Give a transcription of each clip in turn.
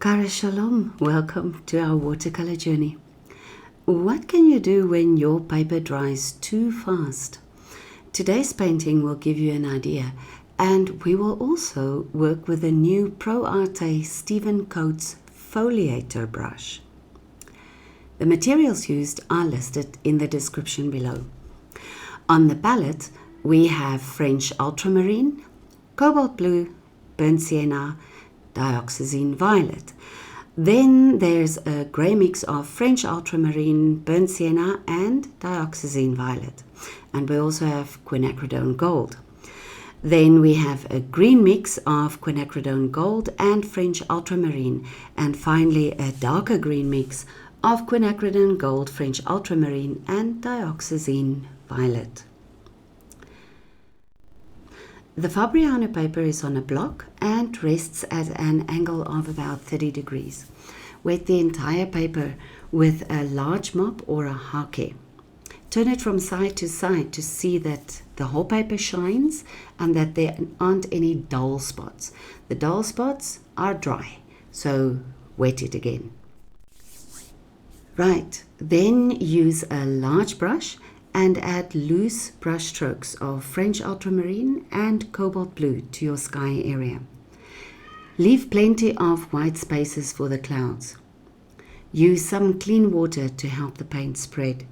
Kara Shalom, welcome to our watercolor journey. What can you do when your paper dries too fast? Today's painting will give you an idea, and we will also work with a new Arte Stephen Coates Foliater brush. The materials used are listed in the description below. On the palette, we have French Ultramarine, Cobalt Blue, Burnt Sienna, Dioxazine Violet. Then there's a grey mix of French Ultramarine, Burnt Sienna and Dioxazine Violet. And we also have Quinacridone Gold. Then we have a green mix of Quinacridone Gold and French Ultramarine. And finally a darker green mix of Quinacridone Gold, French Ultramarine and Dioxazine Violet. The Fabriano paper is on a block and rests at an angle of about 30 degrees. Wet the entire paper with a large mop or a hake. Turn it from side to side to see that the whole paper shines and that there aren't any dull spots. The dull spots are dry, so wet it again. Right, then use a large brush and add loose brush strokes of French Ultramarine and Cobalt Blue to your sky area. Leave plenty of white spaces for the clouds. Use some clean water to help the paint spread.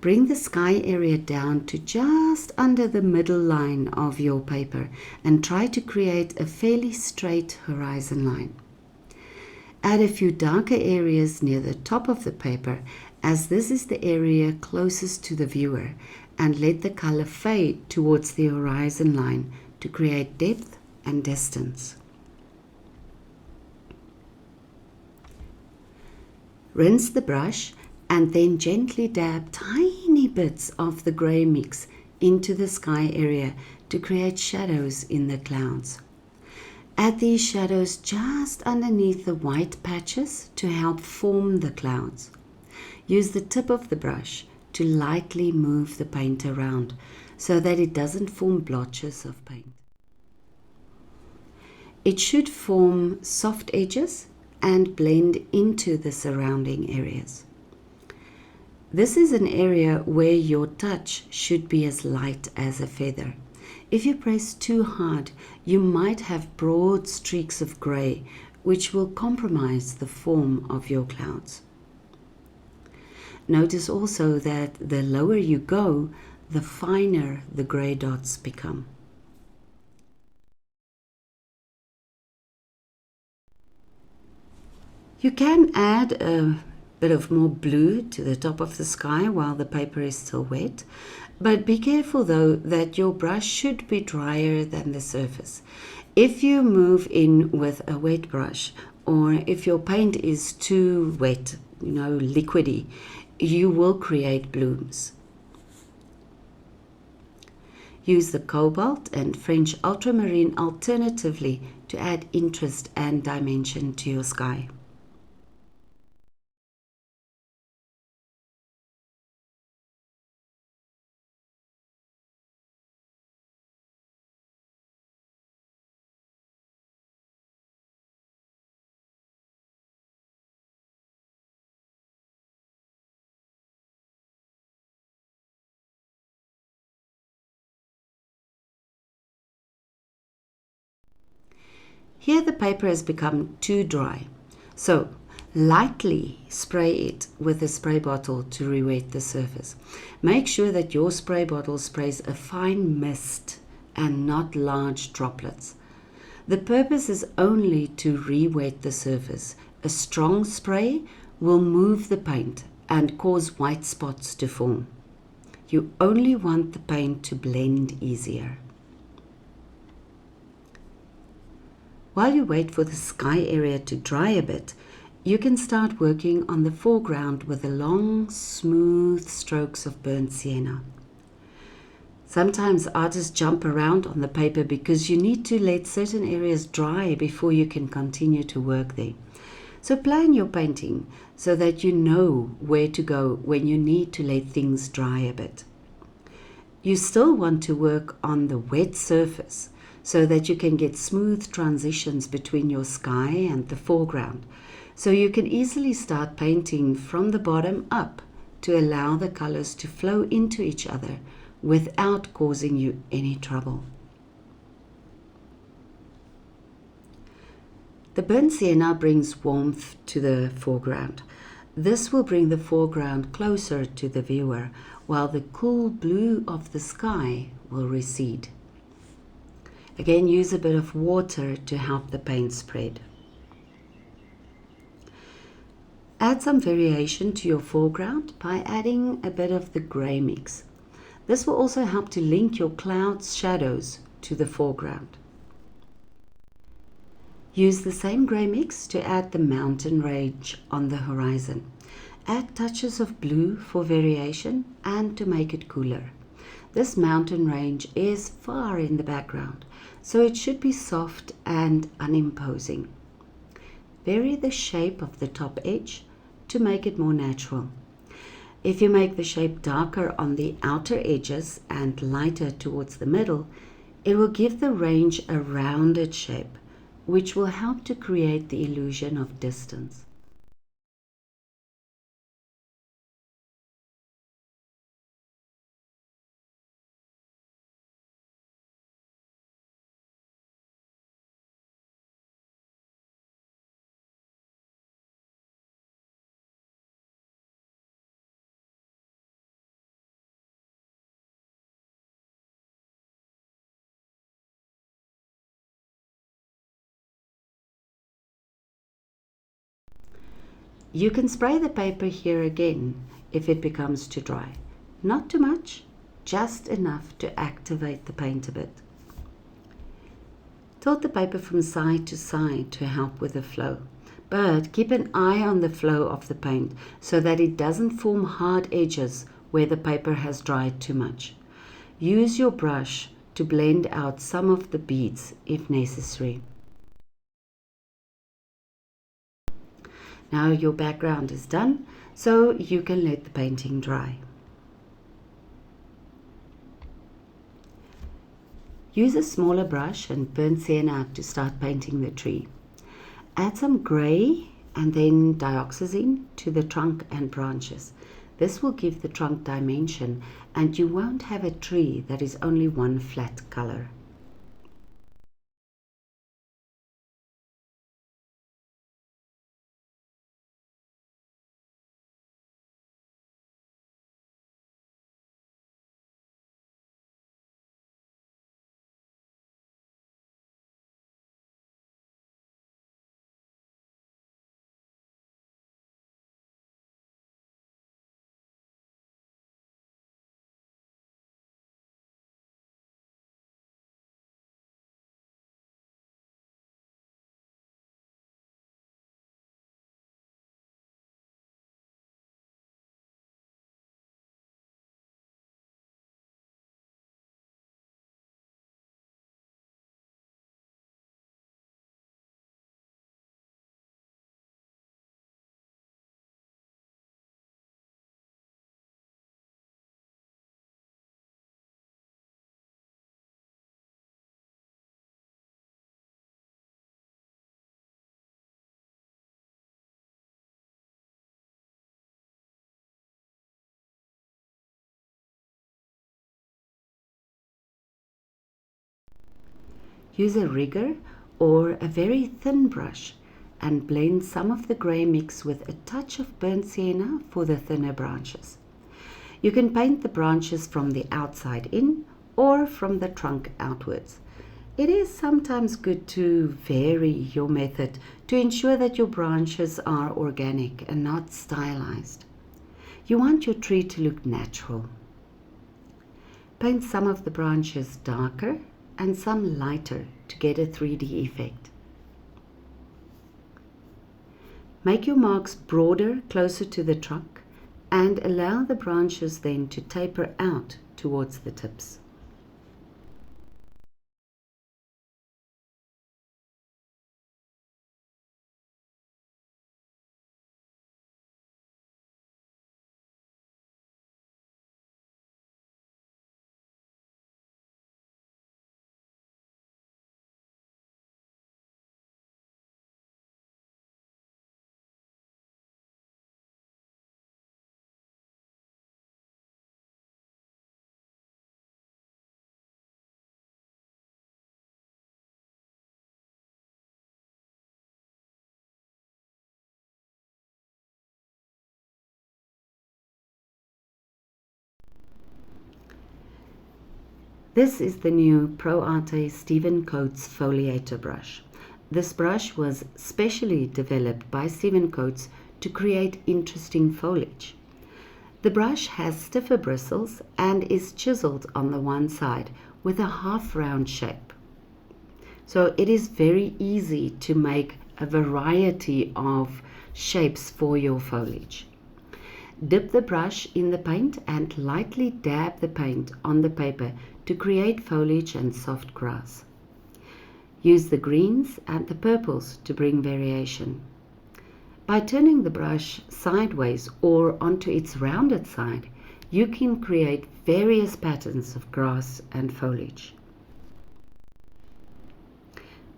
Bring the sky area down to just under the middle line of your paper and try to create a fairly straight horizon line. Add a few darker areas near the top of the paper, as this is the area closest to the viewer, and let the color fade towards the horizon line to create depth and distance. Rinse the brush and then gently dab tiny bits of the gray mix into the sky area to create shadows in the clouds. Add these shadows just underneath the white patches to help form the clouds. Use the tip of the brush to lightly move the paint around so that it doesn't form blotches of paint. It should form soft edges and blend into the surrounding areas. This is an area where your touch should be as light as a feather. If you press too hard, you might have broad streaks of gray, which will compromise the form of your clouds. Notice also that the lower you go, the finer the gray dots become. You can add a bit of more blue to the top of the sky while the paper is still wet, but be careful though that your brush should be drier than the surface. If you move in with a wet brush, or if your paint is too wet, liquidy, you will create blooms. Use the Cobalt and French Ultramarine alternatively to add interest and dimension to your sky. Here the paper has become too dry, so lightly spray it with a spray bottle to re-wet the surface. Make sure that your spray bottle sprays a fine mist and not large droplets. The purpose is only to re-wet the surface. A strong spray will move the paint and cause white spots to form. You only want the paint to blend easier. While you wait for the sky area to dry a bit, you can start working on the foreground with the long, smooth strokes of burnt sienna. Sometimes artists jump around on the paper because you need to let certain areas dry before you can continue to work there. So plan your painting so that you know where to go when you need to let things dry a bit. You still want to work on the wet surface, so that you can get smooth transitions between your sky and the foreground. So you can easily start painting from the bottom up to allow the colors to flow into each other without causing you any trouble. The burnt sienna brings warmth to the foreground. This will bring the foreground closer to the viewer, while the cool blue of the sky will recede. Again, use a bit of water to help the paint spread. Add some variation to your foreground by adding a bit of the gray mix. This will also help to link your clouds' shadows to the foreground. Use the same gray mix to add the mountain range on the horizon. Add touches of blue for variation and to make it cooler. This mountain range is far in the background, so it should be soft and unimposing. Vary the shape of the top edge to make it more natural. If you make the shape darker on the outer edges and lighter towards the middle, it will give the range a rounded shape, which will help to create the illusion of distance. You can spray the paper here again if it becomes too dry. Not too much, just enough to activate the paint a bit. Tilt the paper from side to side to help with the flow, but keep an eye on the flow of the paint so that it doesn't form hard edges where the paper has dried too much. Use your brush to blend out some of the beads if necessary. Now your background is done, so you can let the painting dry. Use a smaller brush and burnt sienna to start painting the tree. Add some grey and then dioxazine to the trunk and branches. This will give the trunk dimension and you won't have a tree that is only one flat color. Use a rigger or a very thin brush and blend some of the grey mix with a touch of burnt sienna for the thinner branches. You can paint the branches from the outside in or from the trunk outwards. It is sometimes good to vary your method to ensure that your branches are organic and not stylized. You want your tree to look natural. Paint some of the branches darker and some lighter to get a 3D effect. Make your marks broader closer to the trunk and allow the branches then to taper out towards the tips. This is the new Arte Stephen Coates Foliater brush. This brush was specially developed by Stephen Coates to create interesting foliage. The brush has stiffer bristles and is chiseled on the one side with a half round shape. So it is very easy to make a variety of shapes for your foliage. Dip the brush in the paint and lightly dab the paint on the paper to create foliage and soft grass. Use the greens and the purples to bring variation. By turning the brush sideways or onto its rounded side, you can create various patterns of grass and foliage.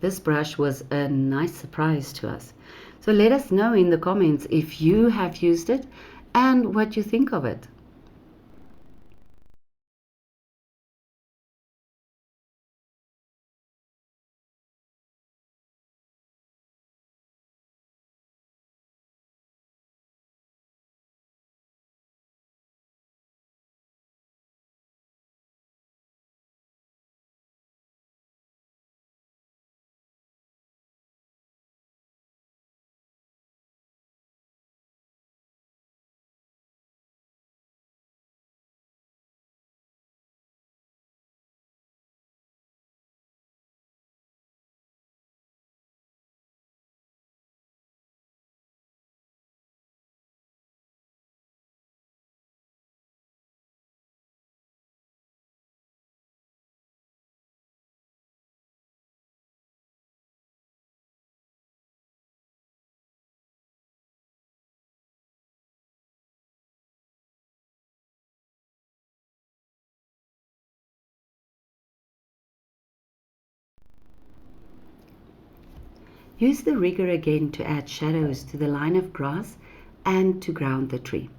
This brush was a nice surprise to us. So let us know in the comments if you have used it and what you think of it. Use the rigger again to add shadows to the line of grass and to ground the tree.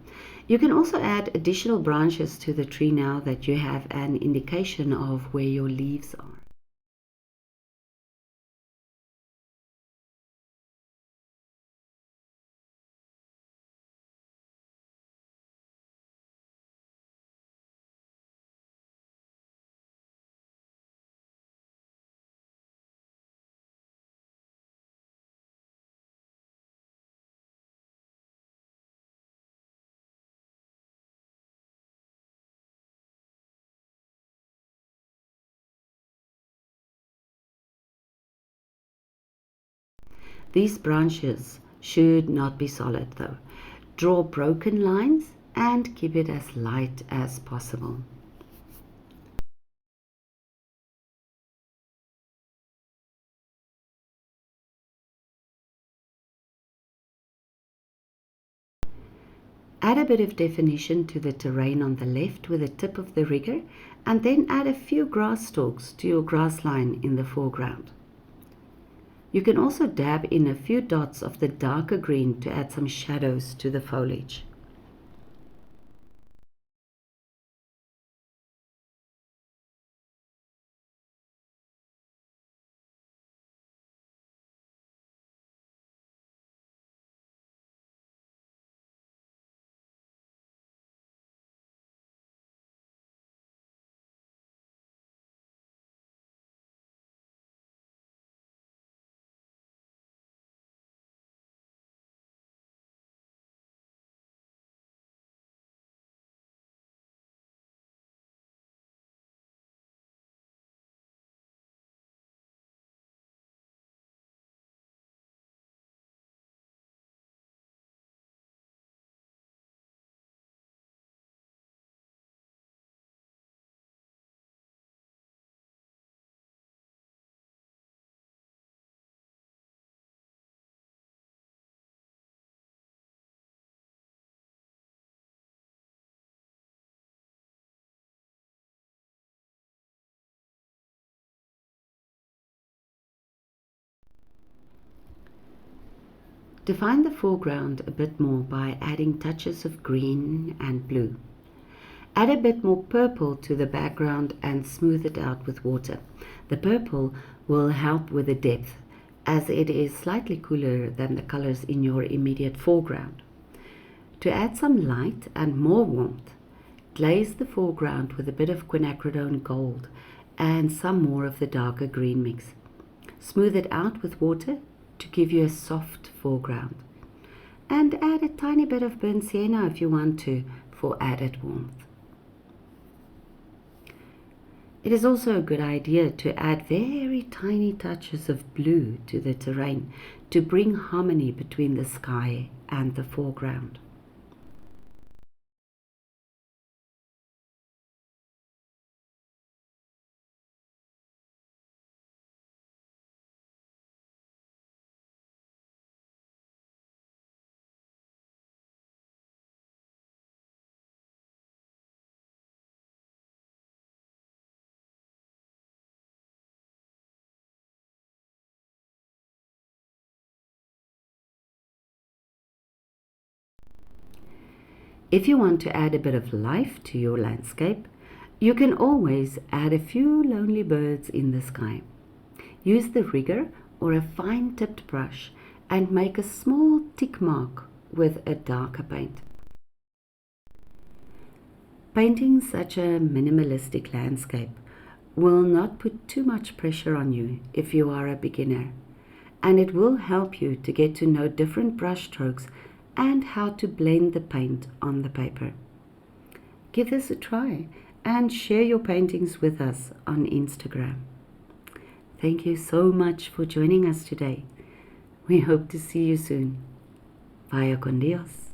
You can also add additional branches to the tree now that you have an indication of where your leaves are. These branches should not be solid though. Draw broken lines and keep it as light as possible. Add a bit of definition to the terrain on the left with the tip of the rigger, and then add a few grass stalks to your grass line in the foreground. You can also dab in a few dots of the darker green to add some shadows to the foliage. Define the foreground a bit more by adding touches of green and blue. Add a bit more purple to the background and smooth it out with water. The purple will help with the depth as it is slightly cooler than the colors in your immediate foreground. To add some light and more warmth, Glaze the foreground with a bit of Quinacridone Gold and some more of the darker green mix. Smooth it out with water to give you a soft foreground. And add a tiny bit of burnt sienna if you want to, for added warmth. It is also a good idea to add very tiny touches of blue to the terrain to bring harmony between the sky and the foreground. If you want to add a bit of life to your landscape, you can always add a few lonely birds in the sky. Use the rigger or a fine-tipped brush and make a small tick mark with a darker paint. Painting such a minimalistic landscape will not put too much pressure on you if you are a beginner, and it will help you to get to know different brush strokes and how to blend the paint on the paper. Give this a try and share your paintings with us on Instagram. Thank you so much for joining us today. We hope to see you soon. Vaya con Dios.